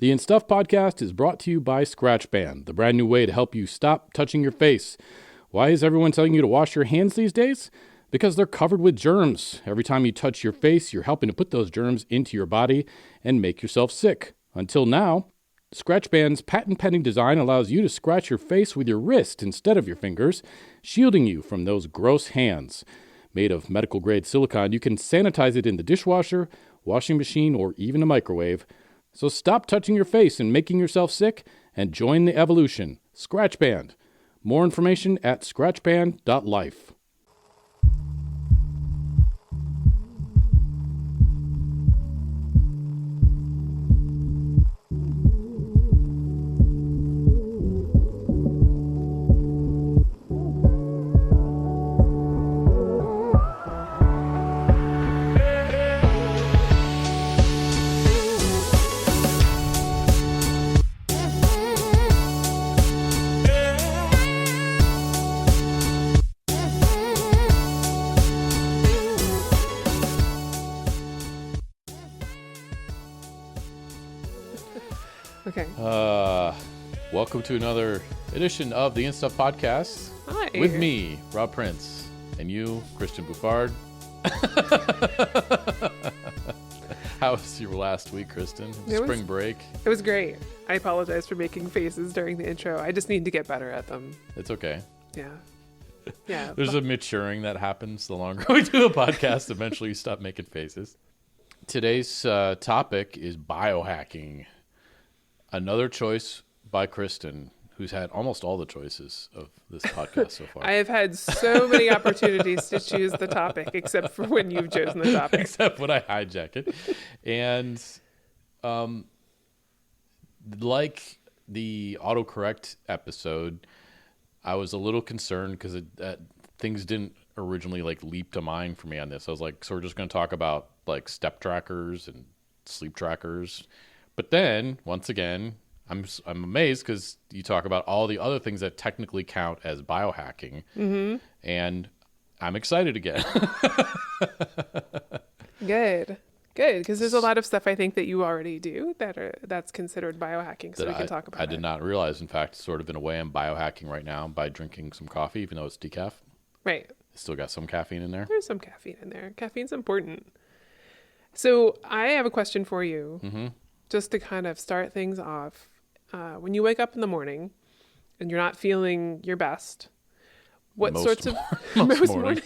The In Stuff podcast is brought to you by ScratchBand, the brand new way to help you stop touching your face. Why is everyone telling you to wash your hands these days? Because they're covered with germs. Every time you touch your face, you're helping to put those germs into your body and make yourself sick. Until now, ScratchBand's patent-pending design allows you to scratch your face with your wrist instead of your fingers, shielding you from those gross hands. Made of medical-grade silicone, you can sanitize it in the dishwasher, washing machine, or even a microwave. So stop touching your face and making yourself sick and join the evolution. ScratchBand. More information at scratchband.life. Okay. Welcome to another edition of the In Stuff podcast. Hi. With me, Rob Prince, and you, Christian Buffard. How was your last week, Kristen? Spring break? It was great. I apologize for making faces during the intro. I just need to get better at them. It's okay. Yeah. Yeah. There's a maturing that happens the longer we do a podcast. Eventually you stop making faces. Today's topic is biohacking. Another choice by Kristen, who's had almost all the choices of this podcast so far. I have had so many opportunities to choose the topic, except for when you've chosen the topic. Except when I hijack it. And like the autocorrect episode, I was a little concerned because things didn't originally leap to mind for me on this. I was like, so we're just going to talk about step trackers and sleep trackers. But then, once again, I'm amazed because you talk about all the other things that technically count as biohacking, and I'm excited again. Good, because there's a lot of stuff I think that you already do that's considered biohacking, so we can talk about it. I did not realize, in fact, sort of in a way, I'm biohacking right now by drinking some coffee, even though it's decaf. Right. It's still got some caffeine in there. There's some caffeine in there. Caffeine's important. So I have a question for you. Mm-hmm. Just to kind of start things off, when you wake up in the morning and you're not feeling your best, what sorts of mornings,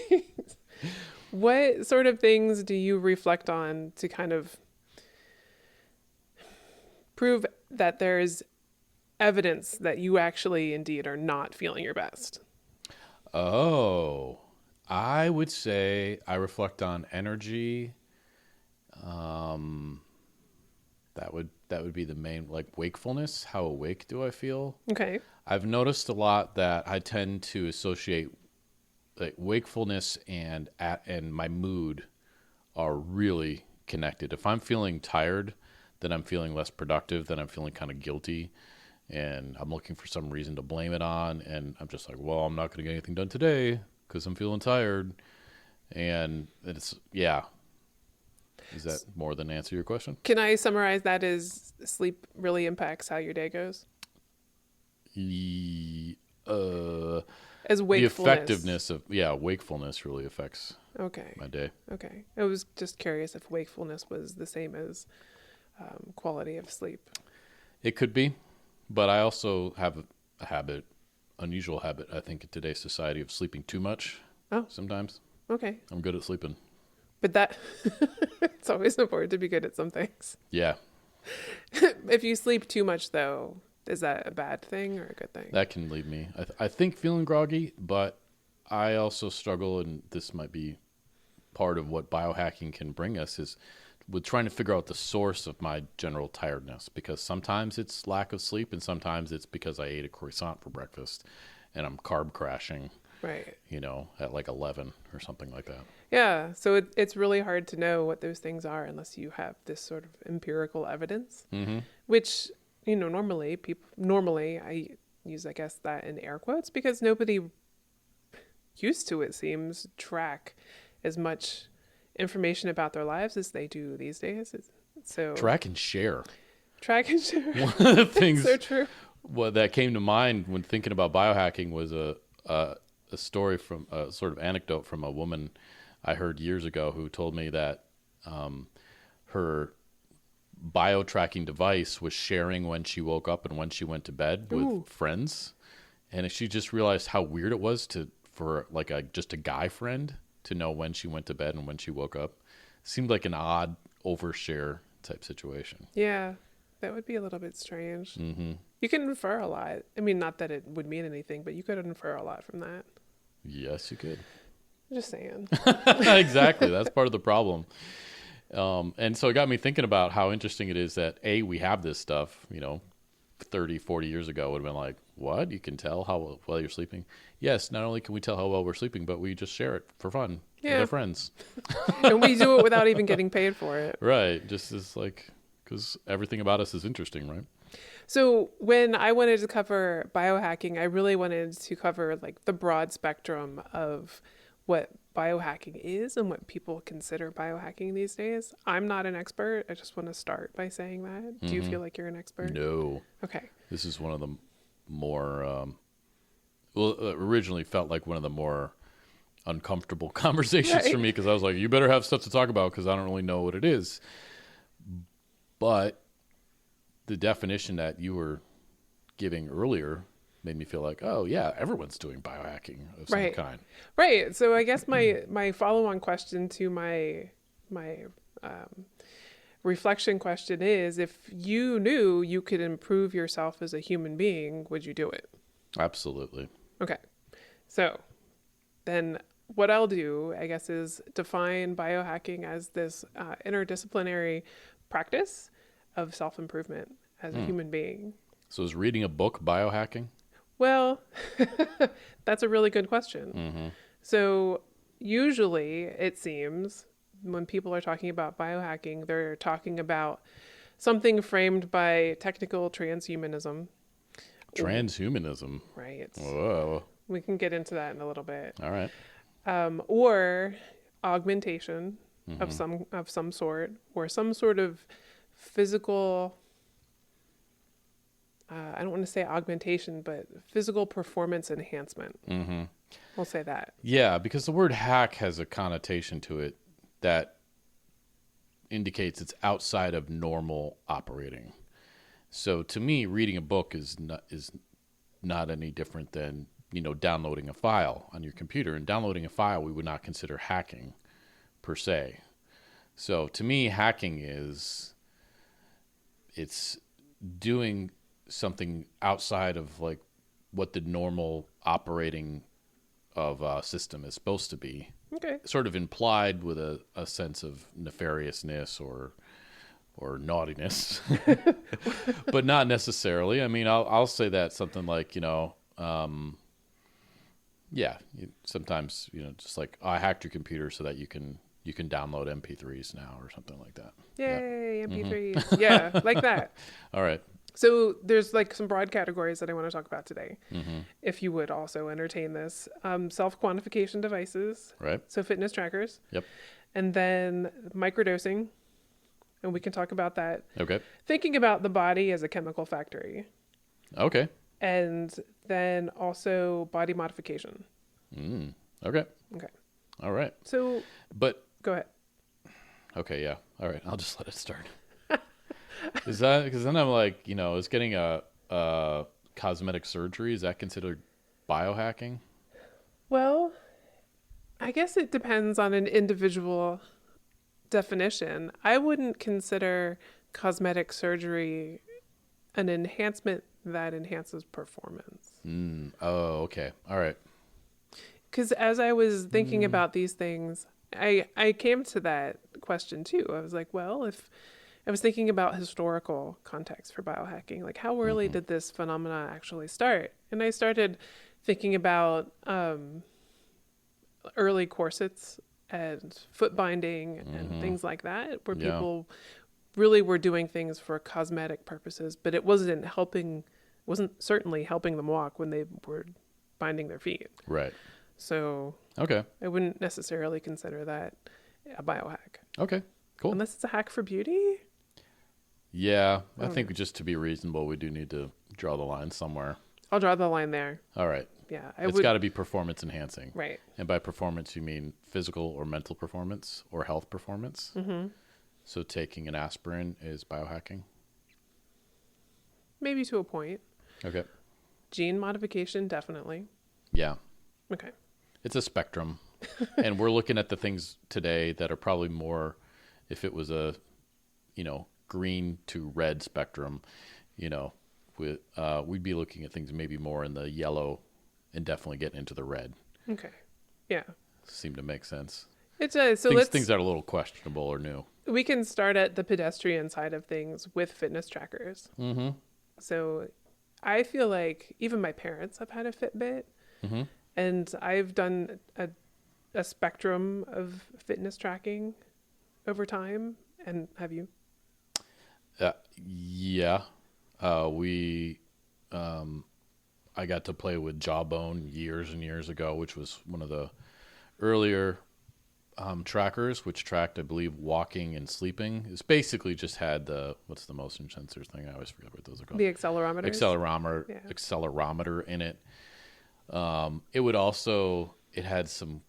what sort of things do you reflect on to kind of prove that there's evidence that you actually indeed are not feeling your best? Oh, I would say I reflect on energy. That would be the main, wakefulness. How awake do I feel? Okay. I've noticed a lot that I tend to associate wakefulness and my mood are really connected. If I'm feeling tired, then I'm feeling less productive, then I'm feeling kind of guilty, and I'm looking for some reason to blame it on, and I'm just like, well, I'm not going to get anything done today because I'm feeling tired. And it's, yeah. Does that more than answer your question? Can I summarize that as sleep really impacts how your day goes? As wakefulness. The effectiveness of, wakefulness really affects my day. Okay. I was just curious if wakefulness was the same as quality of sleep. It could be, but I also have a unusual habit, I think, in today's society of sleeping too much. Oh. Sometimes. Okay. I'm good at sleeping. But that, it's always important to be good at some things. Yeah. If you sleep too much, though, is that a bad thing or a good thing? That can leave me, I think, feeling groggy, but I also struggle, and this might be part of what biohacking can bring us, is with trying to figure out the source of my general tiredness, because sometimes it's lack of sleep, and sometimes it's because I ate a croissant for breakfast, and I'm carb crashing. Right. At 11 or something like that. Yeah. So it's really hard to know what those things are unless you have this sort of empirical evidence, which, normally I use, I guess, that in air quotes because nobody used to, it seems, track as much information about their lives as they do these days. So track and share. Track and share. One of the things So true. that came to mind when thinking about biohacking was a story from a sort of anecdote from a woman I heard years ago who told me that her bio-tracking device was sharing when she woke up and when she went to bed with friends. And she just realized how weird it was for like just a guy friend to know when she went to bed and when she woke up. Seemed like an odd overshare type situation. Yeah, that would be a little bit strange. Mm-hmm. You can infer a lot. I mean, not that it would mean anything, but you could infer a lot from that. Yes, you could. Just saying. Exactly. That's part of the problem. And so it got me thinking about how interesting it is that we have this stuff, 30, 40 years ago would have been like, what? You can tell how well you're sleeping? Yes, not only can we tell how well we're sleeping, but we just share it for fun with our friends. And we do it without even getting paid for it. Right. Just as because everything about us is interesting, right? So when I wanted to cover biohacking, I really wanted to cover like the broad spectrum of what biohacking is and what people consider biohacking these days. I'm not an expert. I just want to start by saying that. Do you feel like you're an expert? No. Okay. This is one of the more, originally felt like one of the more uncomfortable conversations for me because I was like, you better have stuff to talk about because I don't really know what it is. But the definition that you were giving earlier made me feel like, oh yeah, everyone's doing biohacking of some kind. Right. So I guess my follow-on question to my reflection question is, if you knew you could improve yourself as a human being, would you do it? Absolutely. Okay. So then what I'll do, I guess, is define biohacking as this interdisciplinary practice of self-improvement as a human being. So is reading a book biohacking? Well, that's a really good question. Mm-hmm. So usually it seems when people are talking about biohacking, they're talking about something framed by technical transhumanism. Transhumanism? Right. Whoa. We can get into that in a little bit. All right. Or augmentation of some sort, or some sort of physical, I don't want to say augmentation, but physical performance enhancement. Mm-hmm. We'll say that. Yeah, because the word hack has a connotation to it that indicates it's outside of normal operating. So to me, reading a book is not any different than, downloading a file on your computer. And downloading a file we would not consider hacking per se. So to me, hacking it's doing something outside of like what the normal operating of a system is supposed to be. Okay. Sort of implied with a sense of nefariousness or naughtiness, but not necessarily. I mean, I'll say that something like, sometimes, just like, I hacked your computer so that you can download MP3s now or something like that. Yay, yeah. MP3s. Yeah, like that. All right. So there's like some broad categories that I want to talk about today. If you would also entertain this. Self-quantification devices. Right. So fitness trackers. Yep. And then microdosing. And we can talk about that. Okay. Thinking about the body as a chemical factory. Okay. And then also body modification. Okay. Okay. All right. So, But go ahead. okay, yeah. All right. I'll just let it start. Is that because then I'm like, is getting a cosmetic surgery, is that considered biohacking? Well, I guess it depends on an individual definition. I wouldn't consider cosmetic surgery an enhancement that enhances performance. Oh, okay. All right. Because as I was thinking about these things, I came to that question too. I was like, well, if I was thinking about historical context for biohacking, like how early did this phenomena actually start? And I started thinking about early corsets and foot binding and things like that, where people really were doing things for cosmetic purposes, but it wasn't certainly helping them walk when they were binding their feet. Right. So Okay. I wouldn't necessarily consider that a biohack. Okay. Cool. Unless it's a hack for beauty. Yeah, I think just to be reasonable, we do need to draw the line somewhere. I'll draw the line there. All right. Yeah. It's got to be performance enhancing. Right. And by performance, you mean physical or mental performance or health performance. Mm-hmm. So taking an aspirin is biohacking? Maybe to a point. Okay. Gene modification, definitely. Yeah. Okay. It's a spectrum. And we're looking at the things today that are probably more, if it was a, green to red spectrum, we'd be looking at things maybe more in the yellow and definitely getting into the red. Okay. Yeah. Seem to make sense. Things that are a little questionable or new. We can start at the pedestrian side of things with fitness trackers. Mm-hmm. So I feel like even my parents have had a Fitbit, mm-hmm. and I've done a spectrum of fitness tracking over time. And have you? Yeah. I got to play with Jawbone years and years ago, which was one of the earlier trackers, which tracked, I believe, walking and sleeping. It's basically just had what's the motion sensor thing? I always forget what those are called. The accelerometer. Accelerometer in it. It had some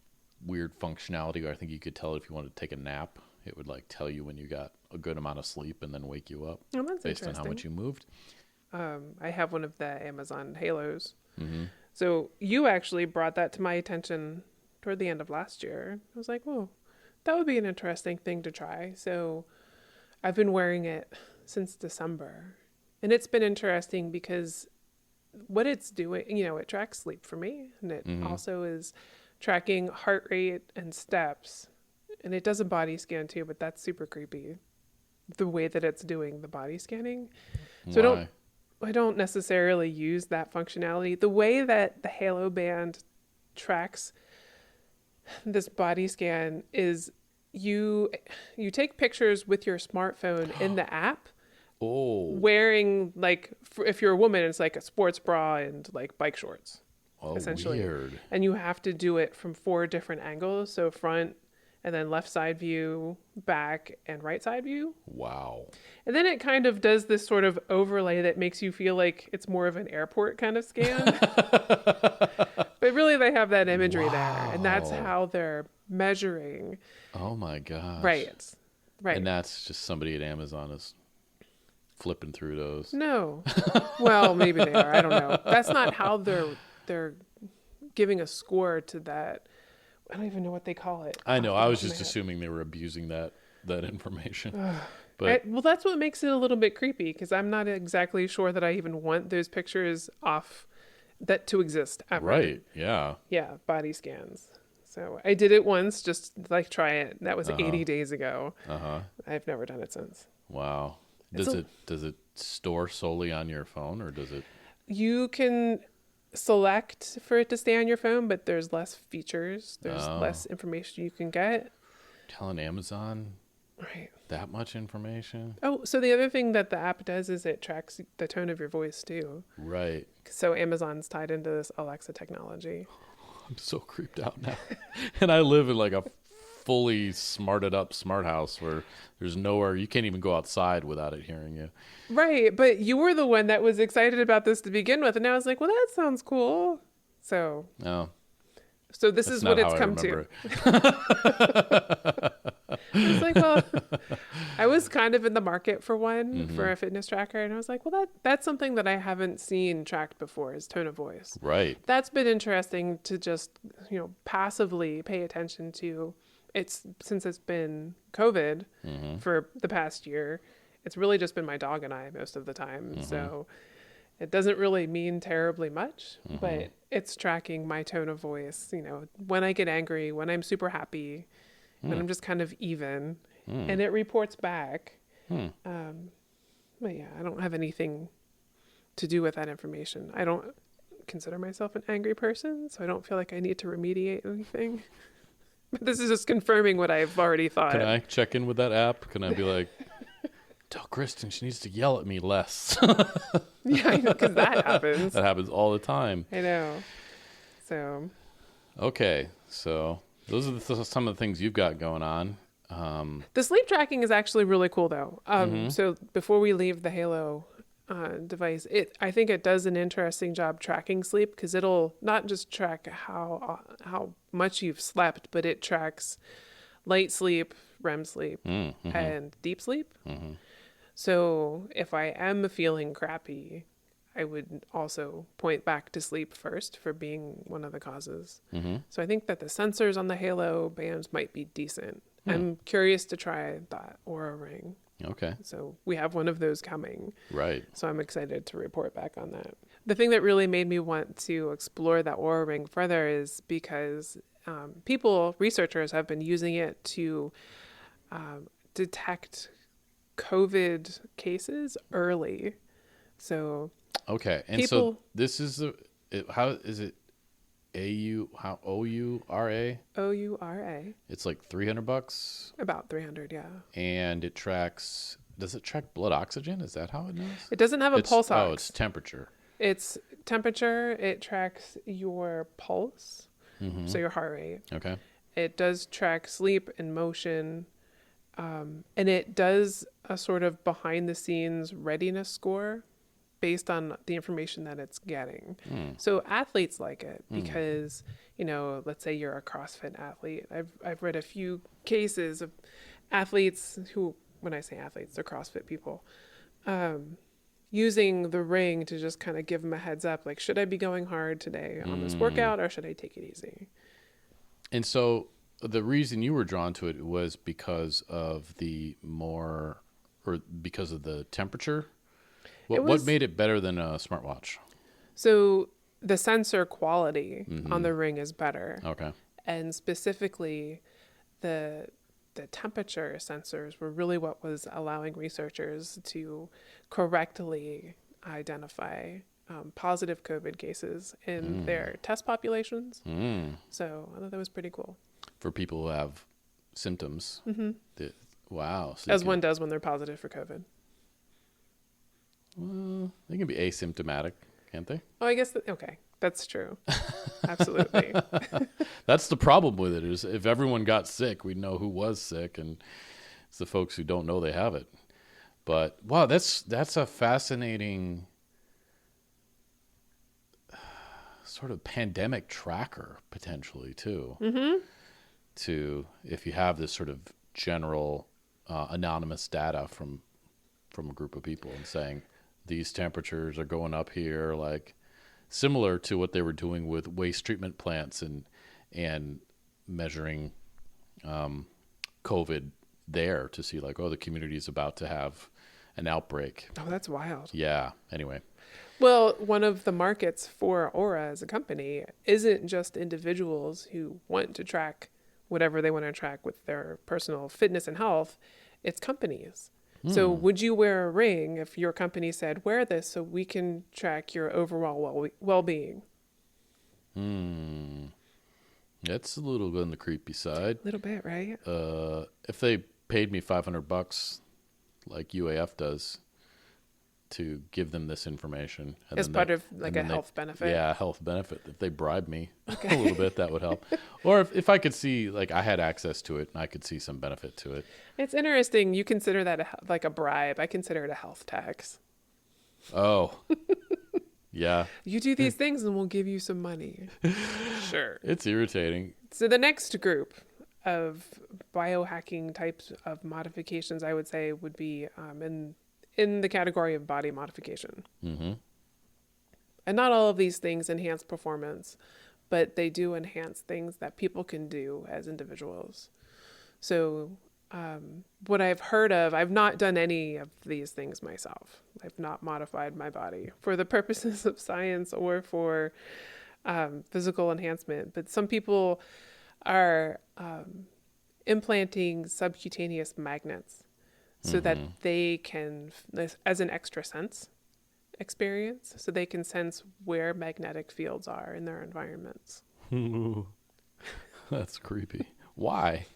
weird functionality where I think you could tell if you wanted to take a nap. It would tell you when you got a good amount of sleep and then wake you up based on how much you moved. I have one of the Amazon Halos. Mm-hmm. So you actually brought that to my attention toward the end of last year. I was like, whoa, that would be an interesting thing to try. So I've been wearing it since December. And it's been interesting because what it's doing, it tracks sleep for me. And it mm-hmm. also is tracking heart rate and steps. And it does a body scan too, but that's super creepy. The way that it's doing the body scanning. So I don't necessarily use that functionality. The way that the Halo Band tracks this body scan is you take pictures with your smartphone in the app. Oh. Wearing if you're a woman, it's like a sports bra and bike shorts. Oh, essentially. Weird. And you have to do it from 4 different angles. So front, and then left side view, back, and right side view. Wow. And then it kind of does this sort of overlay that makes you feel like it's more of an airport kind of scan. But really they have that imagery there. And that's how they're measuring. Oh my gosh. Right. And that's just somebody at Amazon is flipping through those. No. Well, maybe they are. I don't know. That's not how they're giving a score to that. I don't even know what they call it. I know. I was just assuming they were abusing that information. But well, that's what makes it a little bit creepy because I'm not exactly sure that I even want those pictures to exist ever. Right. Yeah. Yeah. Body scans. So I did it once, just try it. That was 80 days ago. I've never done it since. Wow. Does it store solely on your phone or does it? You can select for it to stay on your phone, but there's less features. There's less information you can get. Telling Amazon right that much information. Oh, so the other thing that the app does is it tracks the tone of your voice too. Right. So Amazon's tied into this Alexa technology. I'm so creeped out now. And I live in a fully smarted up smart house where there's nowhere, you can't even go outside without it hearing you. Right. But you were the one that was excited about this to begin with. And I was like, well, that sounds cool. So this is what it's come to. I was like, well, I was kind of in the market for one for a fitness tracker. And I was like, well, that's something that I haven't seen tracked before is tone of voice. Right. That's been interesting to just, passively pay attention to. Since it's been COVID for the past year, it's really just been my dog and I most of the time. So it doesn't really mean terribly much, but it's tracking my tone of voice, when I get angry, when I'm super happy, when I'm just kind of even, and it reports back. But yeah, I don't have anything to do with that information. I don't consider myself an angry person, so I don't feel like I need to remediate anything. But this is just confirming what I've already thought. Can I check in with that app? Can I be like, tell Kristen she needs to yell at me less? Yeah, because that happens. That happens all the time. I know. So. Okay, so those are some of the things you've got going on. The sleep tracking is actually really cool, though. So before we leave the Halo device, I think it does an interesting job tracking sleep, because it'll not just track how much you've slept, but it tracks light sleep, REM sleep, and deep sleep. So if I am feeling crappy, I would also point back to sleep first for being one of the causes. So I think that the sensors on the Halo bands might be decent. I'm curious to try that Aura ring. Okay. So we have one of those coming. Right. So I'm excited to report back on that. The thing that really made me want to explore that Aura ring further is because researchers have been using it to detect COVID cases early. So okay, and so this is how is it? OURA? OURA. It's like $300. About 300, yeah. And it tracks. Does it track blood oxygen? Is that how it knows? It doesn't have a pulse ox. Oh, it's temperature. It's temperature. It tracks your pulse, so your heart rate. Okay. It does track sleep and motion, and it does a sort of behind the scenes readiness score based on the information that it's getting. So athletes like it because, let's say you're a CrossFit athlete. I've read a few cases of athletes who, when I say athletes, they're CrossFit people, using the ring to just kind of give them a heads up, like, should I be going hard today on this workout, or should I take it easy? And so the reason you were drawn to it was because of because of the temperature? What made it better than a smartwatch? So the sensor quality on the ring is better. Okay. And specifically, the temperature sensors were really what was allowing researchers to correctly identify positive COVID cases in their test populations. So I thought that was pretty cool. For people who have symptoms. Wow. So As one does when they're positive for COVID. Well, they can be asymptomatic, can't they? Oh, I guess, okay. That's true. Absolutely. That's the problem with it, is if everyone got sick, we'd know who was sick, and it's the folks who don't know they have it. But, wow, that's a fascinating sort of pandemic tracker, potentially, too. If you have this sort of general anonymous data from a group of people and saying, these temperatures are going up here, like similar to what they were doing with waste treatment plants and measuring COVID there to see, like, oh, the community is about to have an outbreak. Oh, that's wild. Yeah. Anyway. Well, one of the markets for Aura as a company isn't just individuals who want to track whatever they want to track with their personal fitness and health. It's companies. So would you wear a ring if your company said, wear this so we can track your overall well-being? That's a little on the creepy side. A little bit, right? If they paid me $500 like UAF does to give them this information. And as part of like a health benefit. Yeah, health benefit. If they bribe me a little bit, that would help. Or if I could see, like, I had access to it and I could see some benefit to it. It's interesting. You consider that like a bribe. I consider it a health tax. Oh, yeah. You do these things and we'll give you some money. Sure. It's irritating. So the next group of biohacking types of modifications, I would say, would be in the category of body modification. And not all of these things enhance performance, but they do enhance things that people can do as individuals. So what I've heard of, I've not done any of these things myself. I've not modified my body for the purposes of science or for physical enhancement, but some people are implanting subcutaneous magnets so that they can, as an extra sense experience, so they can sense where magnetic fields are in their environments. That's creepy. Why?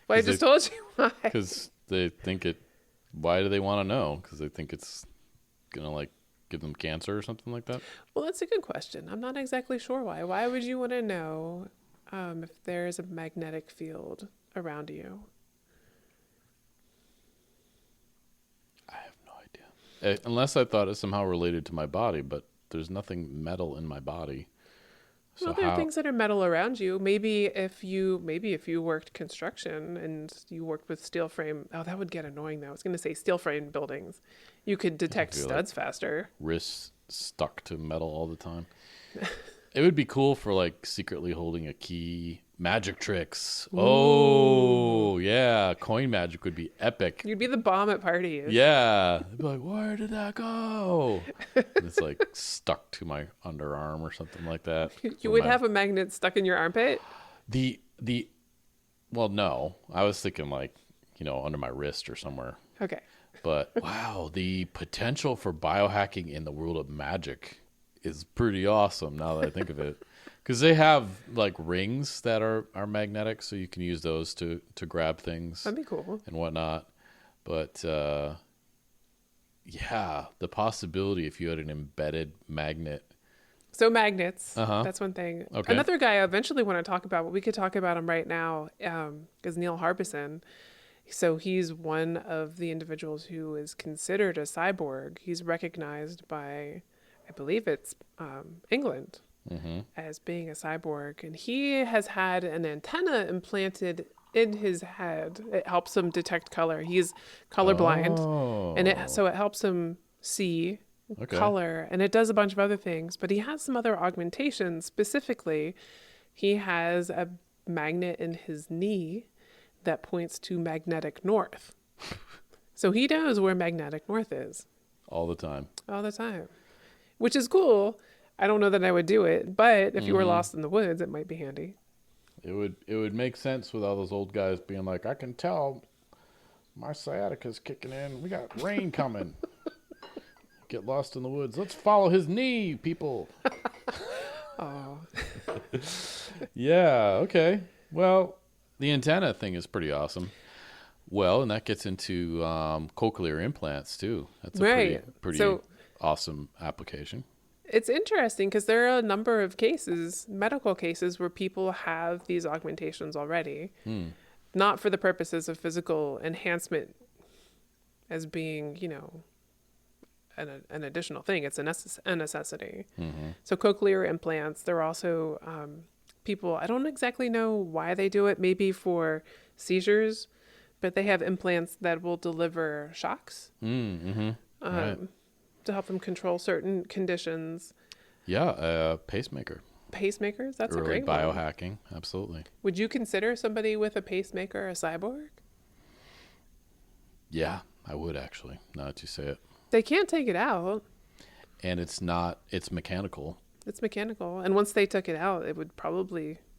Well, I just told you why. Because they think it, why do they want to know? Because they think it's going to, like, give them cancer or something like that? Well, that's a good question. I'm not exactly sure why. Why would you want to know if there's a magnetic field around you? Unless I thought it somehow related to my body, but there's nothing metal in my body. So Well, there are things that are metal around you. Maybe if you worked construction and you worked with steel frame, oh, that would get annoying though. I was going to say steel frame buildings. You could detect studs faster. Wrists stuck to metal all the time. It would be cool for like secretly holding a key. Magic tricks. Ooh. Oh, yeah. Coin magic would be epic. You'd be the bomb at parties. Yeah. They'd be like, where did that go? And it's like stuck to my underarm or something like that. You would have a magnet stuck in your armpit? Well, no. I was thinking like, under my wrist or somewhere. Okay. But wow, the potential for biohacking in the world of magic is pretty awesome now that I think of it. Because they have like rings that are magnetic, so you can use those to grab things. That'd be cool. And whatnot. But yeah, the possibility if you had an embedded magnet. So magnets, that's one thing. Okay. Another guy I eventually want to talk about, but we could talk about him right now, is Neil Harbison. So he's one of the individuals who is considered a cyborg. He's recognized by, I believe it's England. As being a cyborg, and he has had an antenna implanted in his head. It helps him detect color. He's colorblind, and it helps him see color, and it does a bunch of other things. But he has some other augmentations. Specifically, he has a magnet in his knee that points to magnetic north. So he knows where magnetic north is All the time, which is cool. I don't know that I would do it, but if you were lost in the woods, it might be handy. It would make sense with all those old guys being like, I can tell my sciatica's kicking in. We got rain coming. Get lost in the woods. Let's follow his knee, people. Oh. Yeah, okay. Well, the antenna thing is pretty awesome. Well, and that gets into cochlear implants too. That's a pretty awesome application. It's interesting because there are a number of medical cases, where people have these augmentations already, not for the purposes of physical enhancement as being, an additional thing. It's a necessity. So cochlear implants, they're also people, I don't exactly know why they do it, maybe for seizures, but they have implants that will deliver shocks. Right. To help them control certain conditions. Yeah, pacemaker. Pacemakers? That's Early a great one. biohacking, absolutely. Would you consider somebody with a pacemaker a cyborg? Yeah, I would actually, now that you say it. They can't take it out. And it's mechanical. It's mechanical. And once they took it out,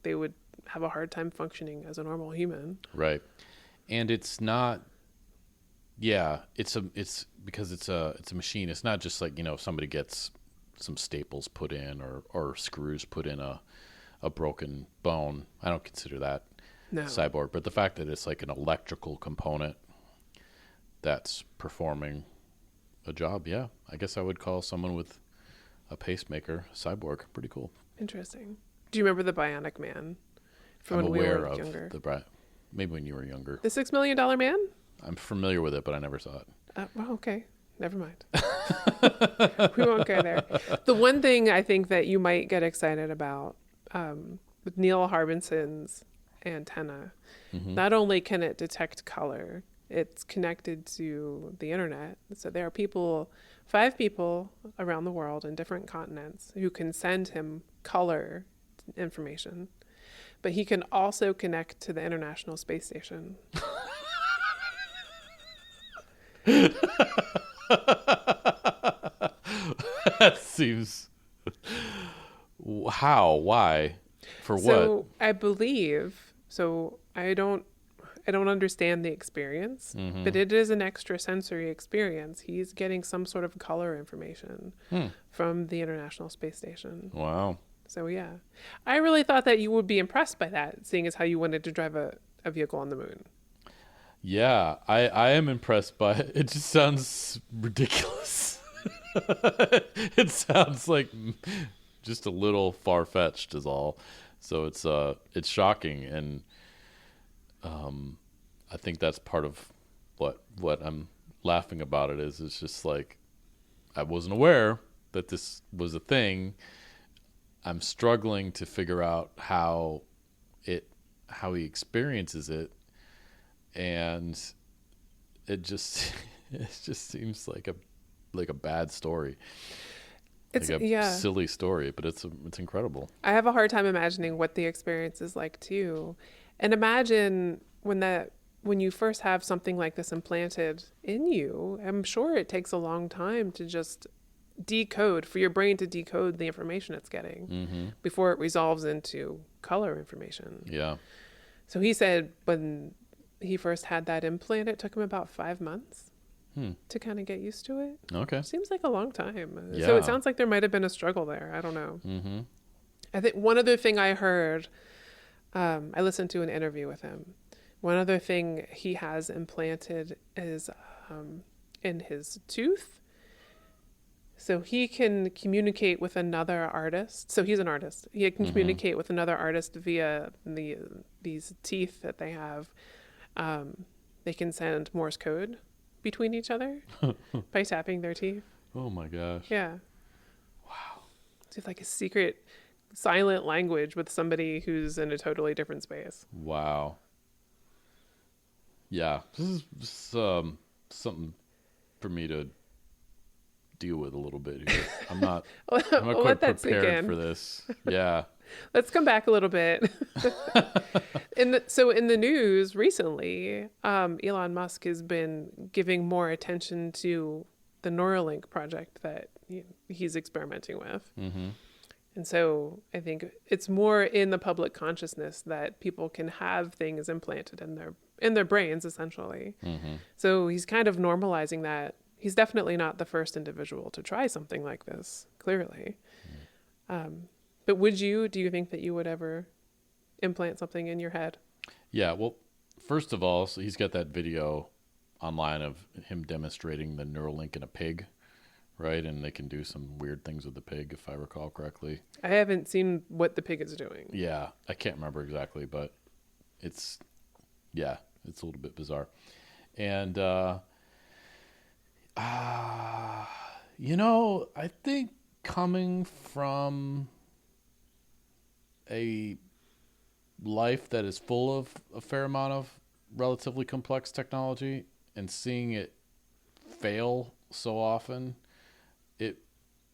they would have a hard time functioning as a normal human. Right. And it's not, it's because it's a machine. It's not just like, if somebody gets some staples put in or screws put in a broken bone. I don't consider that cyborg. But the fact that it's like an electrical component that's performing a job, yeah. I guess I would call someone with a pacemaker cyborg. Pretty cool. Interesting. Do you remember the Bionic Man from when we were younger? Maybe when you were younger. The $6 Million Man? I'm familiar with it, but I never saw it. Well, okay. Never mind. We won't go there. The one thing I think that you might get excited about with Neil Harbison's antenna, not only can it detect color, it's connected to the internet. So there are 5 people around the world in different continents who can send him color information. But he can also connect to the International Space Station. That seems... How? Why? For what? So I believe... So I don't understand the experience, but it is an extrasensory experience. He's getting some sort of color information from the International Space Station. Wow. So yeah, I really thought that you would be impressed by that, seeing as how you wanted to drive a vehicle on the moon. Yeah, I am impressed by it. It just sounds ridiculous. It sounds like just a little far-fetched is all. So it's shocking, and I think that's part of what I'm laughing about it is. It's just like I wasn't aware that this was a thing. I'm struggling to figure out how he experiences it, and it just seems like a bad story. It's like a silly story, but it's incredible. I have a hard time imagining what the experience is like too. And imagine when you first have something like this implanted in you, I'm sure it takes a long time to just for your brain to decode the information it's getting before it resolves into color information. Yeah. So he said when he first had that implant, it took him about 5 months to kind of get used to it. Okay. Seems like a long time. Yeah. So it sounds like there might have been a struggle there. I don't know. Mm-hmm. I think one other thing I heard, I listened to an interview with him. One other thing he has implanted is in his tooth. So he can communicate with another artist. So he's an artist. He can communicate with another artist via these teeth that they have. They can send Morse code between each other by tapping their teeth. Oh my gosh. Yeah. Wow. It's like a secret silent language with somebody who's in a totally different space. Wow. Yeah. This is just, something for me to deal with a little bit here. I'm not quite prepared for this. Yeah. Let's come back a little bit. In the news recently, Elon Musk has been giving more attention to the Neuralink project that he's experimenting with. Mm-hmm. And so I think it's more in the public consciousness that people can have things implanted in their brains, essentially. Mm-hmm. So he's kind of normalizing that. He's definitely not the first individual to try something like this, clearly. But do you think that you would ever implant something in your head? Yeah, well, first of all, so he's got that video online of him demonstrating the Neuralink in a pig, right? And they can do some weird things with the pig, if I recall correctly. I haven't seen what the pig is doing. Yeah, I can't remember exactly, but it's a little bit bizarre. And, I think coming from a life that is full of a fair amount of relatively complex technology and seeing it fail so often, it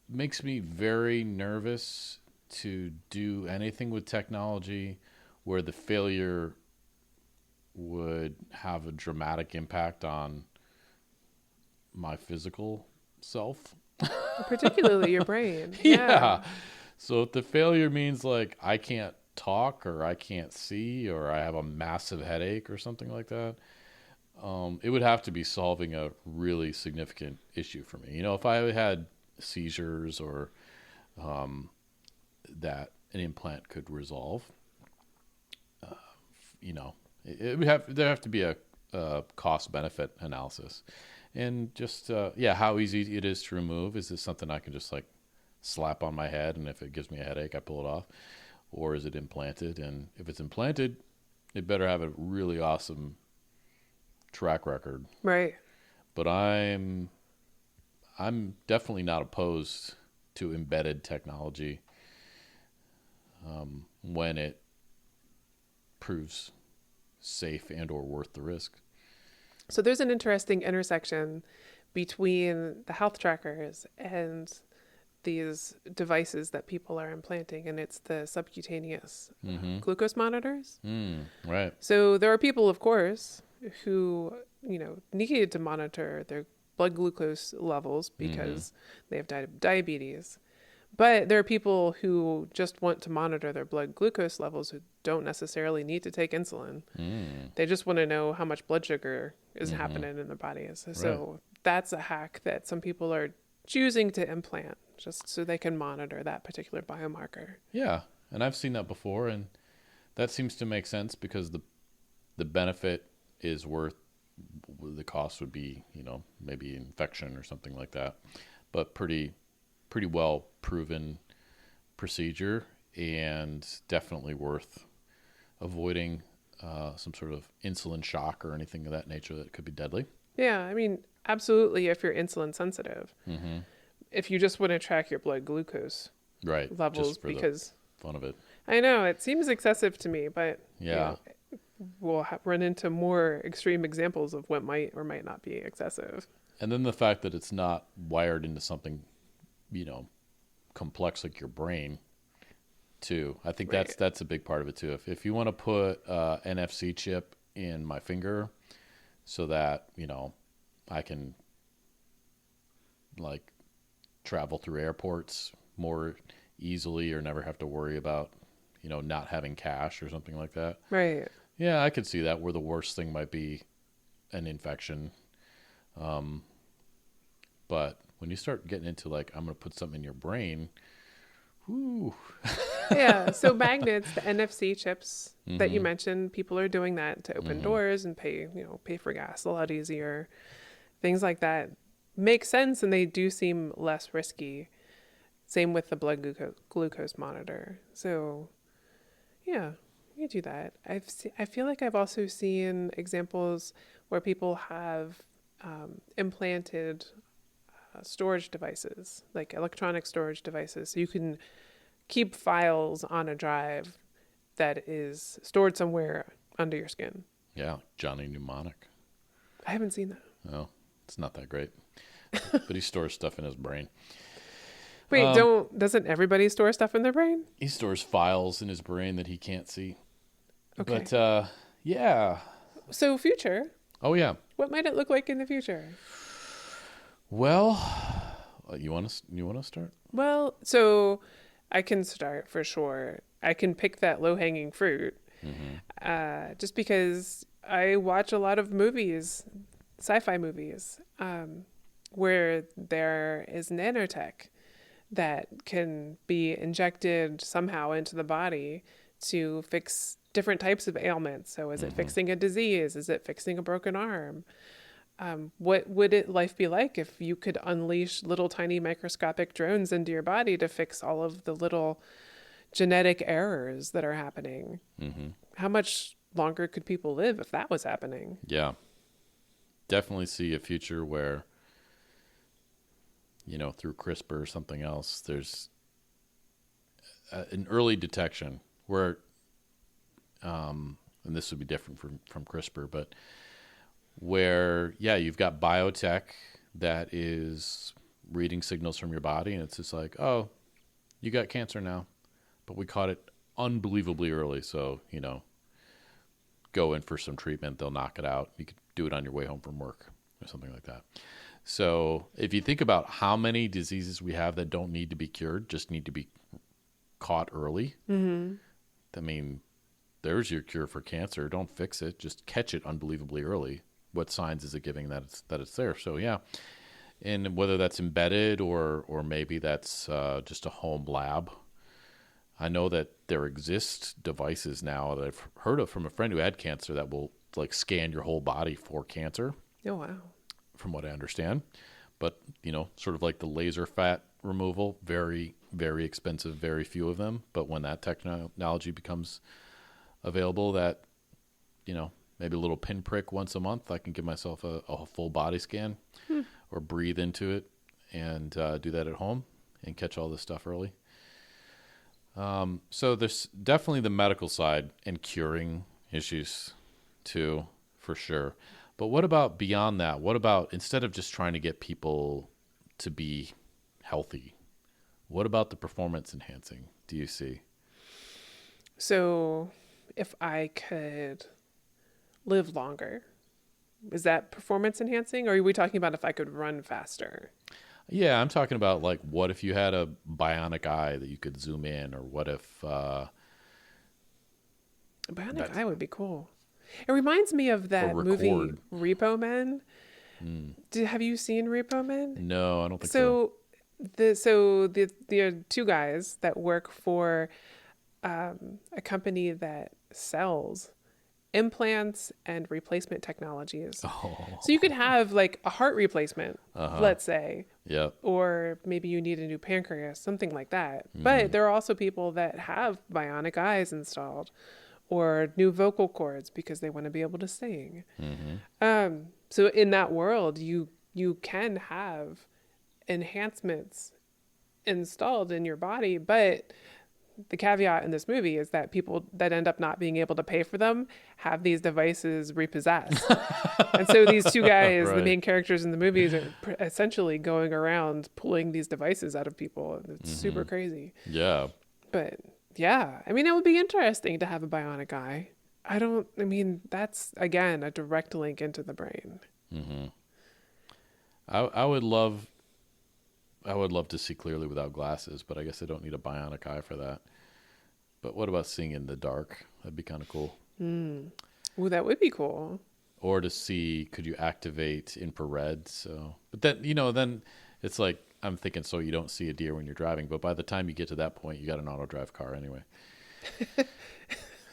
makes me very nervous to do anything with technology where the failure would have a dramatic impact on my physical self. Particularly your brain. Yeah. So if the failure means like I can't talk or I can't see or I have a massive headache or something like that, it would have to be solving a really significant issue for me. If I had seizures or that an implant could resolve, there'd have to be a cost benefit analysis. And just, how easy it is to remove. Is this something I can just like slap on my head, and if it gives me a headache, I pull it off? Or is it implanted? And if it's implanted, it better have a really awesome track record. Right. But I'm definitely not opposed to embedded technology when it proves safe and or worth the risk. So there's an interesting intersection between the health trackers and these devices that people are implanting, and it's the subcutaneous glucose monitors. Right. So there are people, of course, who, need to monitor their blood glucose levels because they have diabetes. But there are people who just want to monitor their blood glucose levels who don't necessarily need to take insulin. They just want to know how much blood sugar is happening in their bodies. So that's a hack that some people are choosing to implant just so they can monitor that particular biomarker. Yeah, and I've seen that before, and that seems to make sense because the benefit is worth the cost would be, maybe infection or something like that, but pretty well proven procedure and definitely worth avoiding some sort of insulin shock or anything of that nature that could be deadly. Yeah, I mean, absolutely if you're insulin sensitive. if you just want to track your blood glucose Right. levels, Just for because the fun of it. I know it seems excessive to me, but Yeah. we'll run into more extreme examples of what might or might not be excessive. And then the fact that it's not wired into something, complex like your brain, too. I think Right. that's a big part of it too. If you want to put NFC chip in my finger, so that I can like travel through airports more easily, or never have to worry about not having cash or something like that. Right. Yeah, I could see that, where the worst thing might be an infection. But when you start getting into like, I'm going to put something in your brain, whoo. Yeah. So magnets, the NFC chips that you mentioned, people are doing that to open doors and pay for gas a lot easier. Things like that make sense, and they do seem less risky. Same with the blood glucose monitor. So, yeah, you do that. I feel like I've also seen examples where people have implanted storage devices, like electronic storage devices, so you can keep files on a drive that is stored somewhere under your skin. Yeah, Johnny Mnemonic. I haven't seen that. No, it's not that great. But he stores stuff in his brain. Wait, doesn't everybody store stuff in their brain? He stores files in his brain that he can't see. Okay. But yeah. So future, Oh yeah. what might it look like in the future? Well, you want to start? Well, so I can start for sure. I can pick that low-hanging fruit, just because I watch a lot of movies, sci-fi movies, where there is nanotech that can be injected somehow into the body to fix different types of ailments. So is it fixing a disease? Is it fixing a broken arm? What would life be like if you could unleash little tiny microscopic drones into your body to fix all of the little genetic errors that are happening? How much longer could people live if that was happening? Yeah. Definitely see a future where, through CRISPR or something else, there's an early detection where, and this would be different from CRISPR, but where, you've got biotech that is reading signals from your body, and it's just like, oh, you got cancer now, but we caught it unbelievably early. So, go in for some treatment. They'll knock it out. You could do it on your way home from work or something like that. So if you think about how many diseases we have that don't need to be cured, just need to be caught early. I mean, there's your cure for cancer. Don't fix it. Just catch it unbelievably early. What signs is it giving that it's there? So yeah, and whether that's embedded or maybe that's just a home lab. I know that there exist devices now that I've heard of from a friend who had cancer that will like scan your whole body for cancer. Oh, wow. From what I understand, but sort of like the laser fat removal, very, very expensive, very few of them. But when that technology becomes available, that maybe a little pinprick once a month, I can give myself a full body scan or breathe into it and do that at home and catch all this stuff early. So there's definitely the medical side and curing issues too, for sure. But what about beyond that? What about, instead of just trying to get people to be healthy, what about the performance enhancing do you see? So if I could live longer, is that performance enhancing? Or are we talking about if I could run faster? Yeah, I'm talking about like, what if you had a bionic eye that you could zoom in, or what if... A bionic eye would be cool. It reminds me of that movie Repo Men. Have you seen Repo Men? No, I don't think so. The two guys that work for a company that sells implants and replacement technologies. Oh. So you could have like a heart replacement, let's say. Yep. Or maybe you need a new pancreas, something like that. But there are also people that have bionic eyes installed, or new vocal cords because they want to be able to sing. So in that world, you can have enhancements installed in your body, but the caveat in this movie is that people that end up not being able to pay for them have these devices repossessed. And so these two guys, the Right. main characters in the movies, are essentially going around pulling these devices out of people. It's super crazy. Yeah. But yeah, I mean, it would be interesting to have a bionic eye. I mean, that's, again, a direct link into the brain. I would love to see clearly without glasses, but I guess I don't need a bionic eye for that. But what about seeing in the dark? That'd be kind of cool. Ooh, that would be cool. Or to see, could you activate infrared? So, but then, then it's like, I'm thinking, so you don't see a deer when you're driving, but by the time you get to that point, you got an auto drive car anyway.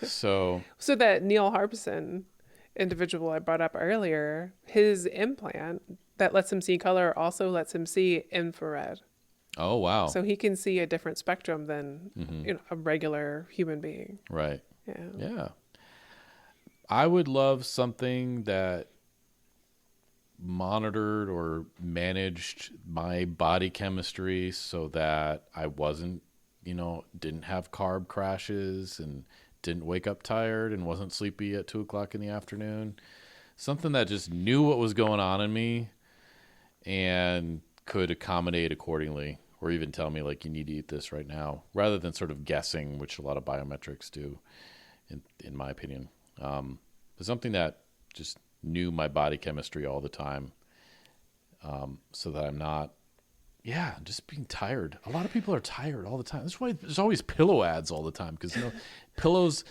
So that Neil Harbison individual I brought up earlier, his implant that lets him see color also lets him see infrared. oh, wow. So he can see a different spectrum than a regular human being. Right. Yeah. Yeah. I would love something that monitored or managed my body chemistry so that I wasn't, didn't have carb crashes and didn't wake up tired and wasn't sleepy at 2:00 in the afternoon. Something that just knew what was going on in me and could accommodate accordingly, or even tell me, like, you need to eat this right now, rather than sort of guessing, which a lot of biometrics do, in my opinion. But something that just knew my body chemistry all the time, so that I'm not, just being tired. A lot of people are tired all the time. That's why there's always pillow ads all the time, because pillows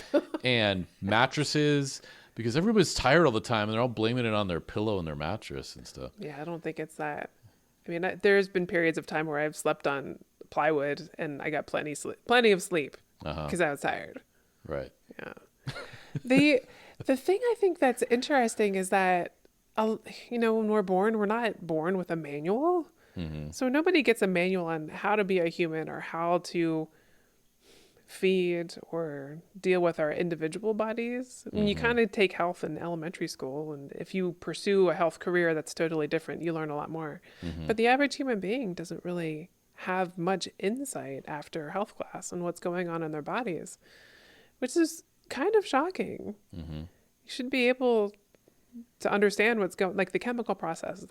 and mattresses, because everybody's tired all the time and they're all blaming it on their pillow and their mattress and stuff. Yeah, I don't think it's that. I mean, there's been periods of time where I've slept on plywood and I got plenty of sleep because I was tired. Right. Yeah. The thing I think that's interesting is that, when we're born, we're not born with a manual. So nobody gets a manual on how to be a human or how to feed or deal with our individual bodies. I mean, you kind of take health in elementary school, and if you pursue a health career that's totally different, you learn a lot more. But the average human being doesn't really have much insight after health class on what's going on in their bodies, which is kind of shocking. You should be able to understand what's going, like the chemical processes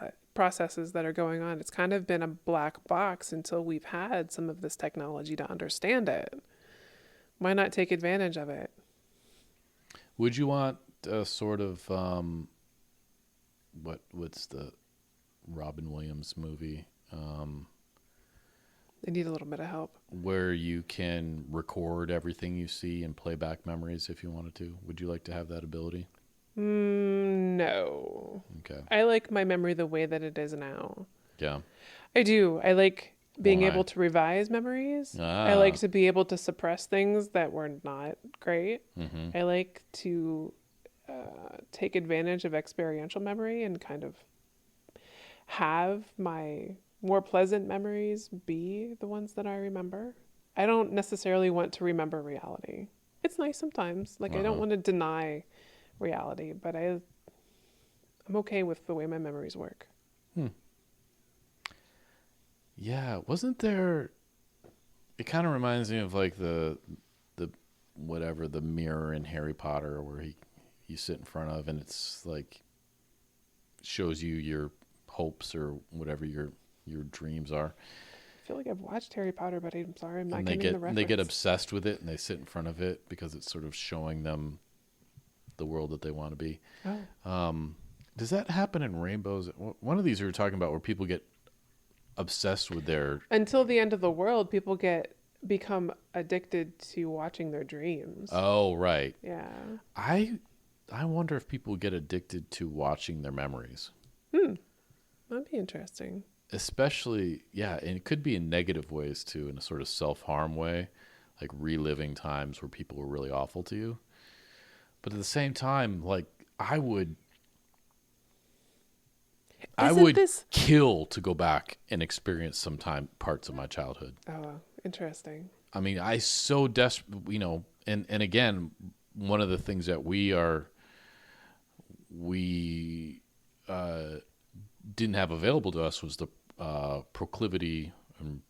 that are going on. It's kind of been a black box until we've had some of this technology to understand it. Why not take advantage of it? Would you want a sort of what's the Robin Williams movie? They need a little bit of help. Where you can record everything you see and play back memories if you wanted to. Would you like to have that ability? No. Okay. I like my memory the way that it is now. Yeah. I do. I like being Why? able to revise memories. I like to be able to suppress things that were not great. I like to take advantage of experiential memory and kind of have my more pleasant memories be the ones that I remember. I don't necessarily want to remember reality. It's nice sometimes. Like, I don't want to deny reality, but I'm okay with the way my memories work. Yeah, wasn't there? It kind of reminds me of like the mirror in Harry Potter where you sit in front of, and it's like shows you your hopes or whatever your dreams are. I feel like I've watched Harry Potter, but I'm sorry, I'm not And getting the reference. they get obsessed with it, and they sit in front of it because it's sort of showing them the world that they want to be. Does that happen in Rainbows? One of these we were talking about where people get obsessed with their... Until the end of the world, people become addicted to watching their dreams. Oh, right. Yeah. I wonder if people get addicted to watching their memories. That'd be interesting. Especially, and it could be in negative ways too, in a sort of self-harm way, like reliving times where people were really awful to you. But at the same time, like I would kill to go back and experience some parts of my childhood. Oh, interesting. I mean, I so desperate, and again, one of the things that we didn't have available to us was the proclivity and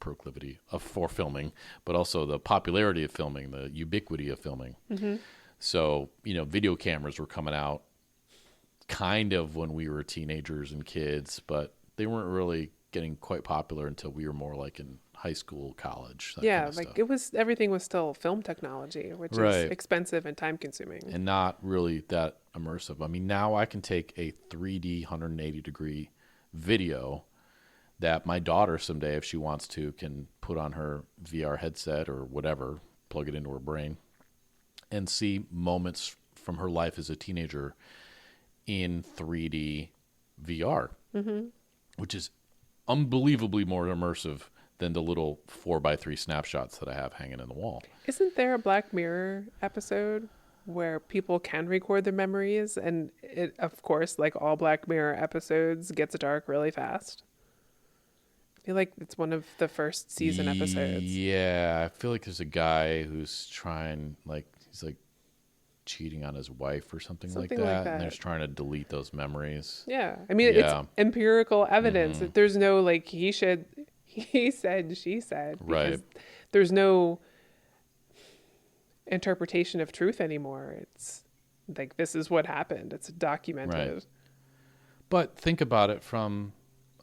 proclivity for filming, but also the popularity of filming, the ubiquity of filming. Mm-hmm. So, video cameras were coming out kind of when we were teenagers and kids, but they weren't really getting quite popular until we were more like in high school, college. That kind of stuff. Everything was still film technology, which Right. is expensive and time consuming. And not really that immersive. I mean, now I can take a 3D 180 degree video that my daughter someday, if she wants to, can put on her VR headset or whatever, plug it into her brain, and see moments from her life as a teenager in 3D VR, Mm-hmm. which is unbelievably more immersive than the little 4x3 snapshots that I have hanging in the wall. Isn't there a Black Mirror episode where people can record their memories, and it, of course, like all Black Mirror episodes, gets dark really fast? I feel like it's one of the first season episodes. Yeah, I feel like there's a guy who's he's like cheating on his wife or something like that, and they're just trying to delete those memories. Yeah. I mean, it's empirical evidence. Mm-hmm. There's no like he said, she said. Right. There's no interpretation of truth anymore. It's like, this is what happened. It's documented. Right. But think about it from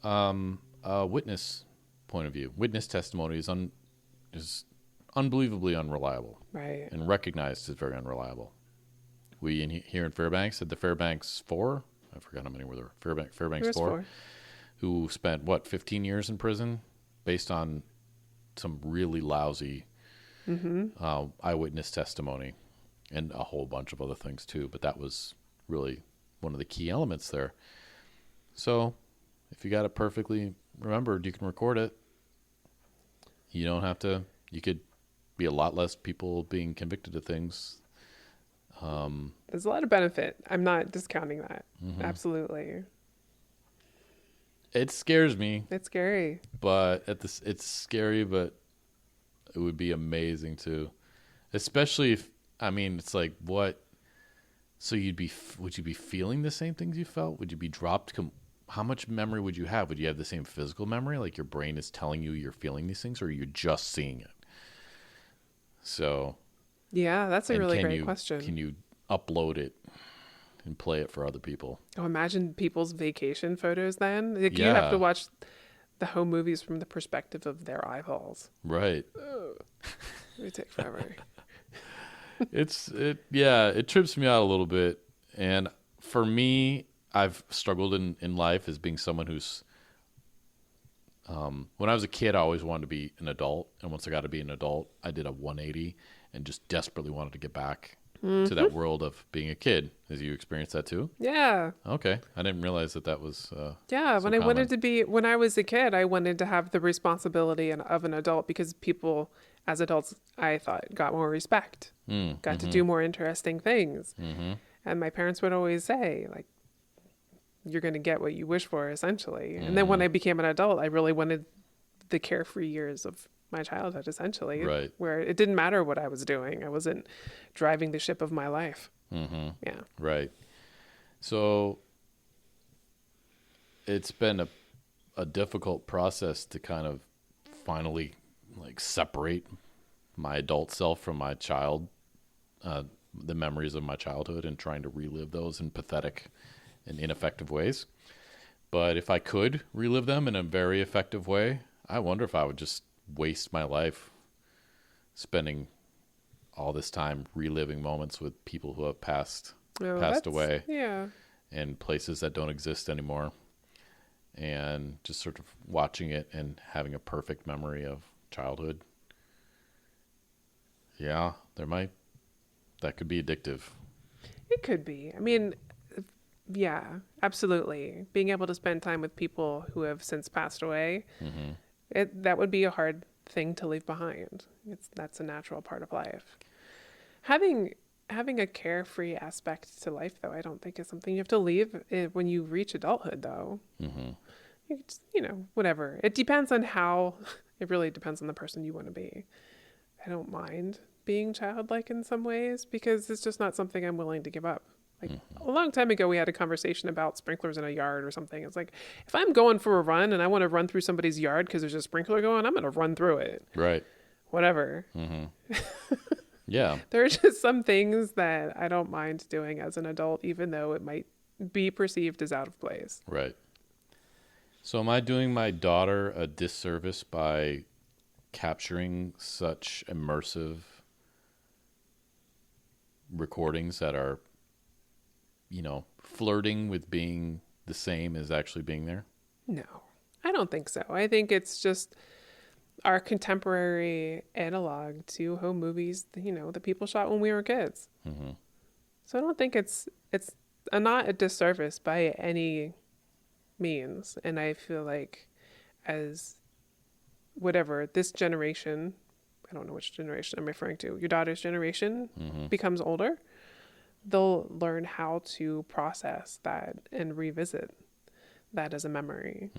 a witness point of view. Witness testimony is unbelievably unreliable. Right. And recognized as very unreliable. We here in Fairbanks had the Fairbanks 4. I forgot how many were there. Fairbanks 4. Who spent 15 years in prison based on some really lousy eyewitness testimony, and a whole bunch of other things too. But that was really one of the key elements there. So if you got it perfectly remembered, you can record it. You don't have to. You could be a lot less people being convicted of things. There's a lot of benefit. I'm not discounting that. Mm-hmm. Absolutely. It scares me. It's scary. But it's scary, but it would be amazing too. Especially if, it's like, what? So would you be feeling the same things you felt? Would you be dropped? How much memory would you have? Would you have the same physical memory? Like your brain is telling you you're feeling these things, or you're just seeing it? So. Yeah, that's a really great question. Can you upload it and play it for other people? Oh, imagine people's vacation photos then. Like, you have to watch the home movies from the perspective of their eyeballs. Right. Oh, it would take forever. It trips me out a little bit. And for me, I've struggled in life as being someone who's, when I was a kid, I always wanted to be an adult. And once I got to be an adult, I did a 180 and just desperately wanted to get back to that world of being a kid. Has you experienced that too? Yeah. Okay. I didn't realize that was when I was a kid, I wanted to have the responsibility of an adult, because people as adults, I thought, got more respect, got to do more interesting things. Mm-hmm. And my parents would always say, like, you're going to get what you wish for, essentially. And then when I became an adult, I really wanted the carefree years of my childhood, essentially, right, where it didn't matter what I was doing. I wasn't driving the ship of my life. Mm-hmm. Yeah. Right. So it's been a difficult process to kind of finally separate my adult self from my child, the memories of my childhood, and trying to relive those in pathetic and ineffective ways. But if I could relive them in a very effective way, I wonder if I would just waste my life spending all this time reliving moments with people who have passed away, in places that don't exist anymore, and just sort of watching it and having a perfect memory of childhood. Yeah, that could be addictive. It could be. I mean, yeah, absolutely. Being able to spend time with people who have since passed away, that would be a hard thing to leave behind. That's a natural part of life. Having a carefree aspect to life, though, I don't think is something you have to leave when you reach adulthood, though. Mm-hmm. You just, whatever. It depends on it really depends on the person you want to be. I don't mind being childlike in some ways, because it's just not something I'm willing to give up. Like a long time ago, we had a conversation about sprinklers in a yard or something. It's like, if I'm going for a run and I want to run through somebody's yard because there's a sprinkler going, I'm going to run through it. Right. Whatever. Yeah. There are just some things that I don't mind doing as an adult, even though it might be perceived as out of place. Right. So am I doing my daughter a disservice by capturing such immersive recordings that are, flirting with being the same as actually being there? No, I don't think so. I think it's just our contemporary analog to home movies, that people shot when we were kids. So I don't think it's not a disservice by any means. And I feel like as whatever this generation, I don't know which generation I'm referring to, your daughter's generation becomes older, they'll learn how to process that and revisit that as a memory.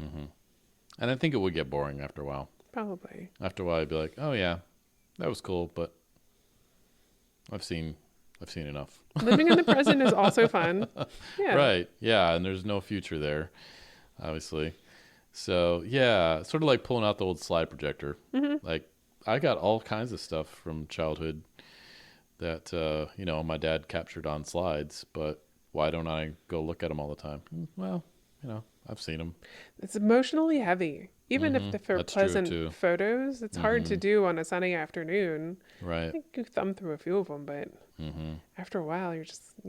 And I think it would get boring after a while. Probably. After a while, I'd be like, oh yeah, that was cool, but I've seen enough. Living in the present is also fun. Yeah. Right. Yeah. And there's no future there, obviously. So yeah, sort of like pulling out the old slide projector. Like I got all kinds of stuff from childhood that, my dad captured on slides, but why don't I go look at them all the time? Well, I've seen them. It's emotionally heavy. Even if they're That's pleasant photos, it's hard to do on a sunny afternoon. Right. I think you thumb through a few of them, but after a while, you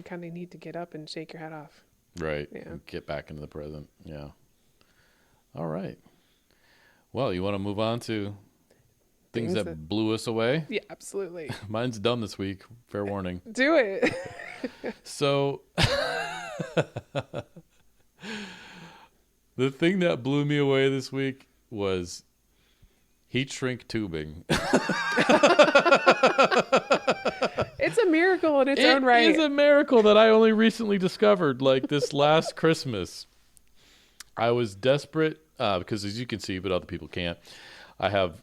kind of need to get up and shake your head off. Right. Yeah. And get back into the present. Yeah. All right. Well, you want to move on to things that blew us away? Yeah, absolutely. Mine's dumb this week. Fair warning. Do it. So the thing that blew me away this week was heat shrink tubing. It's a miracle in its own right. It is a miracle that I only recently discovered, like this last Christmas. I was desperate because, as you can see, but other people can't, I have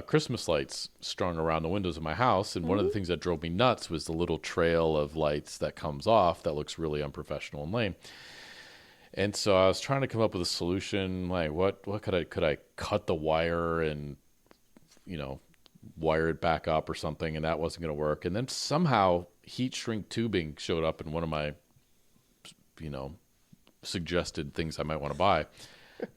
Christmas lights strung around the windows of my house, and one of the things that drove me nuts was the little trail of lights that comes off that looks really unprofessional and lame. And so I was trying to come up with a solution, like what could I cut the wire and, wire it back up or something, and that wasn't going to work. And then somehow heat shrink tubing showed up in one of my, suggested things I might want to buy.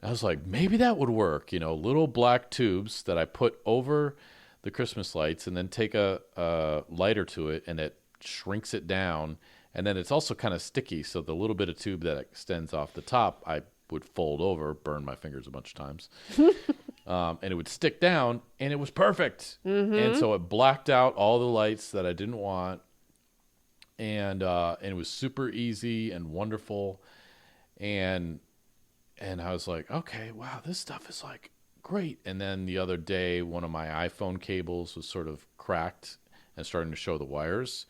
I was like, maybe that would work, little black tubes that I put over the Christmas lights and then take a lighter to it and it shrinks it down. And then it's also kind of sticky, so the little bit of tube that extends off the top, I would fold over, burn my fingers a bunch of times, and it would stick down, and it was perfect. And so it blacked out all the lights that I didn't want, and it was super easy and wonderful, and I was like, okay, wow, this stuff is like great. And then the other day, one of my iPhone cables was sort of cracked and starting to show the wires.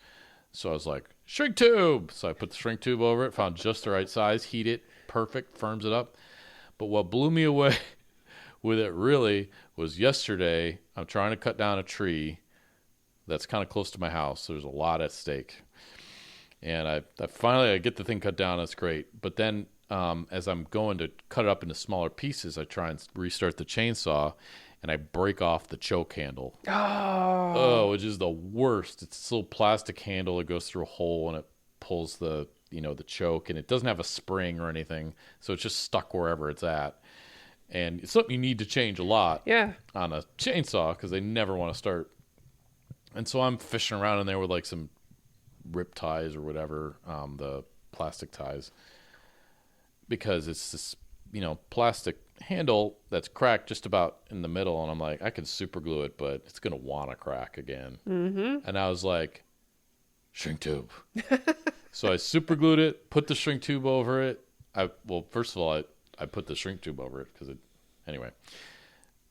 So I was like, shrink tube. So I put the shrink tube over it, found just the right size, heat it, perfect, firms it up. But what blew me away with it really was yesterday, I'm trying to cut down a tree that's kind of close to my house. So there's a lot at stake. And I finally get the thing cut down. That's great. But then as I'm going to cut it up into smaller pieces, I try and restart the chainsaw. And I break off the choke handle. Oh, which is the worst. It's this little plastic handle that goes through a hole and it pulls the choke, and it doesn't have a spring or anything, so it's just stuck wherever it's at. And it's something you need to change a lot on a chainsaw because they never want to start. And so I'm fishing around in there with like some rip ties or whatever, the plastic ties, because it's this plastic handle that's cracked just about in the middle, and I'm like, I can super glue it, but it's gonna want to crack again. And I was like, shrink tube. So I super glued it, put the shrink tube over it. First of all, I put the shrink tube over it because anyway.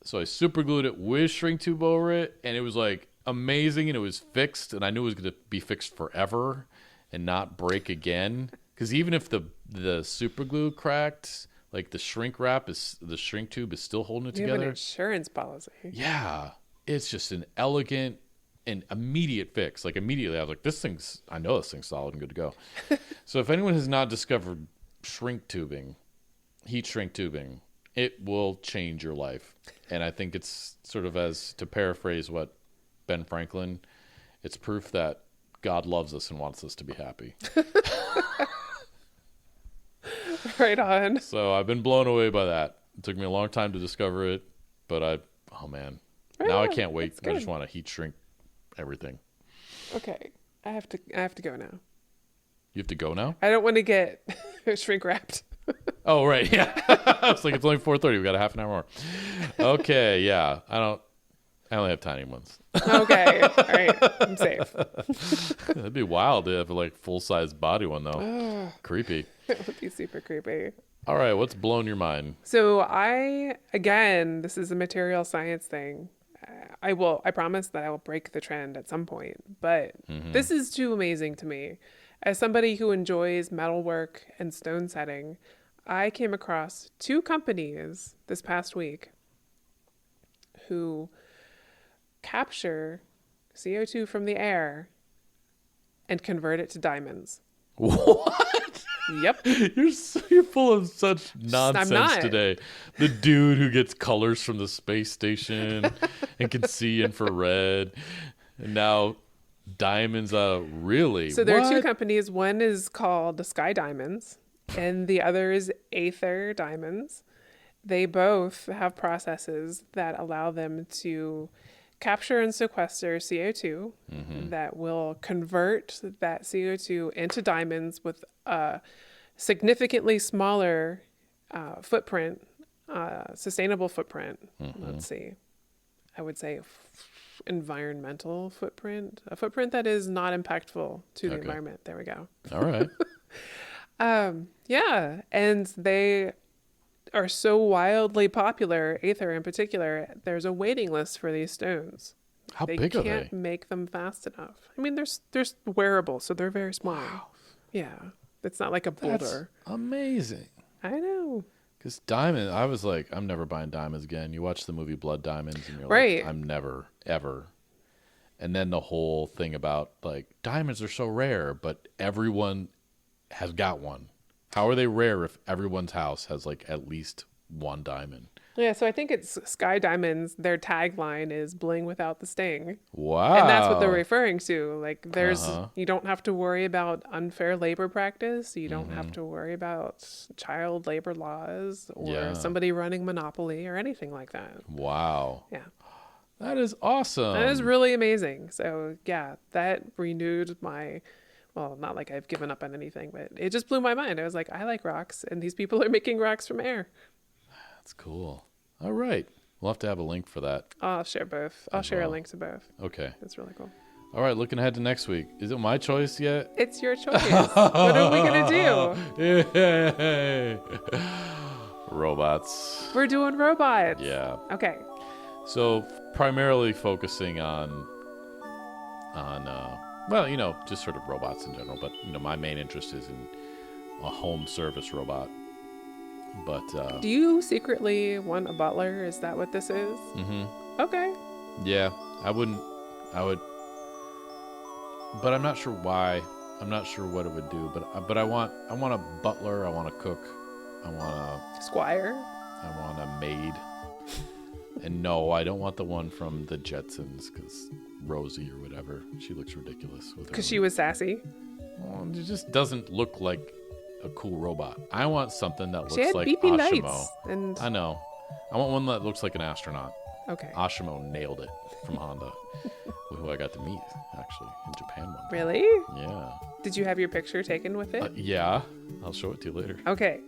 So I super glued it with shrink tube over it, and it was like amazing, and it was fixed, and I knew it was gonna be fixed forever and not break again. Because even if the super glue cracked, like the shrink tube is still holding it together. You have an insurance policy. Yeah. It's just an elegant an immediate fix. Like immediately I was like, I know this thing's solid and good to go. So if anyone has not discovered heat shrink tubing, it will change your life. And I think it's sort of, as to paraphrase what Ben Franklin, it's proof that God loves us and wants us to be happy. Right on. So I've been blown away by that. It took me a long time to discover it, but oh man. Right now on. I can't wait. That's good. I just want to heat shrink everything. Okay. I have to go now. You have to go now? I don't want to get shrink wrapped. Oh, right. Yeah. I was like, it's only 4:30. We got a half an hour more. Okay. Yeah. I only have tiny ones. Okay. All right. I'm safe. That'd be wild to have a like full-size body one though. Creepy. It would be super creepy. All right. What's blown your mind? So this is a material science thing. I promise that I will break the trend at some point, but this is too amazing to me. As somebody who enjoys metalwork and stone setting, I came across 2 companies this past week who capture CO2 from the air and convert it to diamonds. What? Yep. You're full of such nonsense not. today. The dude who gets colors from the space station and can see infrared, and now diamonds. Really? So there are 2 What? companies. One is called Sky Diamonds, and the other is Aether Diamonds. They both have processes that allow them to capture and sequester CO2 that will convert that CO2 into diamonds with a significantly smaller footprint, sustainable footprint. Let's see. I would say environmental footprint, a footprint that is not impactful to the environment. There we go. All right. Yeah. And they are so wildly popular, Aether in particular, there's a waiting list for these stones. How big are They can't make them fast enough. I mean, they're wearable, so they're very small. Wow. Yeah. It's not like a boulder. That's amazing. I know. Because diamond, I was like, I'm never buying diamonds again. You watch the movie Blood Diamonds, and you're Right. like, I'm never, ever. And then the whole thing about like diamonds are so rare, but everyone has got one. How are they rare if everyone's house has like at least one diamond? Yeah, so I think it's Sky Diamonds. Their tagline is "Bling without the sting," Wow. and that's what they're referring to. Like, you don't have to worry about unfair labor practice. You don't have to worry about child labor laws or somebody running monopoly or anything like that. Wow. Yeah, That is awesome. that is really amazing. So yeah, that renewed my. Well, not like I've given up on anything, but it just blew my mind. I was like, I like rocks, and these people are making rocks from air. That's cool. All right. We'll have to have a link for that. I'll share both. I'll share a link to both. Okay. That's really cool. All right. Looking ahead to next week. Is it my choice yet? It's your choice. What are we going to do? Yay. Robots. We're doing robots. Yeah. Okay. So primarily focusing on well, just sort of robots in general, but my main interest is in a home service robot. But do you secretly want a butler? Is that what this is? Okay. Yeah, I would, but I'm not sure why. I'm not sure what it would do, but I want a butler, I want a cook, I want a Squire. I want a maid. And no, I don't want the one from the Jetsons, because Rosie or whatever, she looks ridiculous with her. Because she was sassy. Well, it just doesn't look like a cool robot. I want something that She looks had like beepy Ashimo. lights. And I know. I want one that looks like an astronaut. okay. Ashimo nailed it from Honda, who I got to meet actually in Japan one time. Really? Yeah. Did you have your picture taken with it? Yeah. I'll show it to you later. Okay.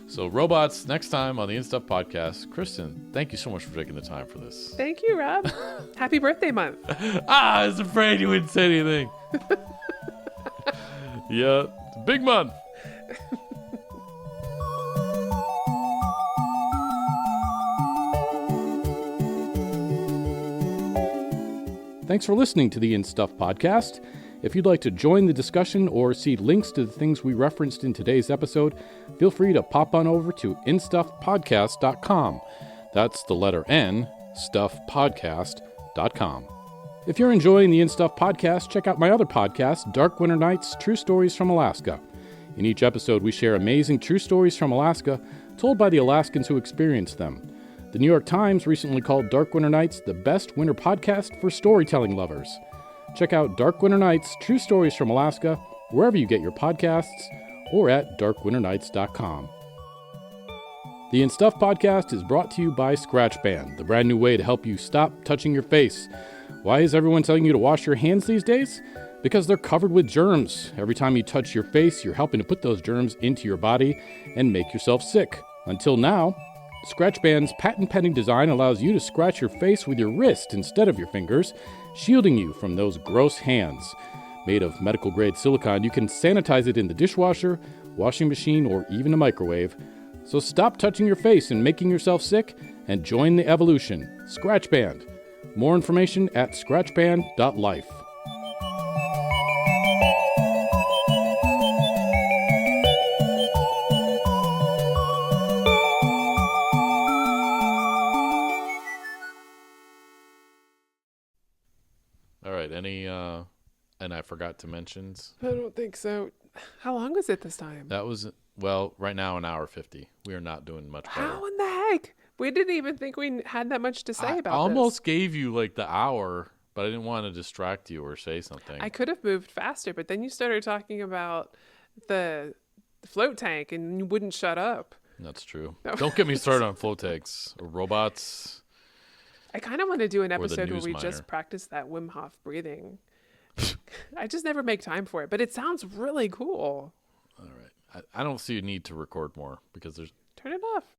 So robots next time on the In Stuff podcast. Kristen, thank you so much for taking the time for this. Thank you, Rob. Happy birthday month. I was afraid you wouldn't say anything. Yeah. It's a big month. Thanks for listening to the In Stuff podcast. If you'd like to join the discussion or see links to the things we referenced in today's episode, feel free to pop on over to instuffpodcast.com. That's the letter N, stuffpodcast.com. If you're enjoying the In Stuff podcast, check out my other podcast, Dark Winter Nights, True Stories from Alaska. In each episode, we share amazing true stories from Alaska, told by the Alaskans who experienced them. The New York Times recently called Dark Winter Nights the best winter podcast for storytelling lovers. Check out Dark Winter Nights, True Stories from Alaska, wherever you get your podcasts, or at darkwinternights.com. The In Stuff podcast is brought to you by ScratchBand, the brand new way to help you stop touching your face. Why is everyone telling you to wash your hands these days? Because they're covered with germs. Every time you touch your face, you're helping to put those germs into your body and make yourself sick. Until now, ScratchBand's patent-pending design allows you to scratch your face with your wrist instead of your fingers, shielding you from those gross hands. Made of medical-grade silicone, you can sanitize it in the dishwasher, washing machine, or even a microwave. So stop touching your face and making yourself sick and join the evolution. ScratchBand. More information at scratchband.life. All right, and I forgot to mention. I don't think so. How long was it this time? That was, well, right now an hour 50. We are not doing much better. How in the heck? We didn't even think we had that much to say about I almost this. gave you like the hour, but I didn't want to distract you or say something. I could have moved faster, but then you started talking about the float tank and you wouldn't shut up. That's true. No. Don't get me started on float tanks or robots. I kind of want to do an the episode where news we miner. just practice that Wim Hof breathing. I just never make time for it, but it sounds really cool. All right. I don't see a need to record more because there's Turn it off.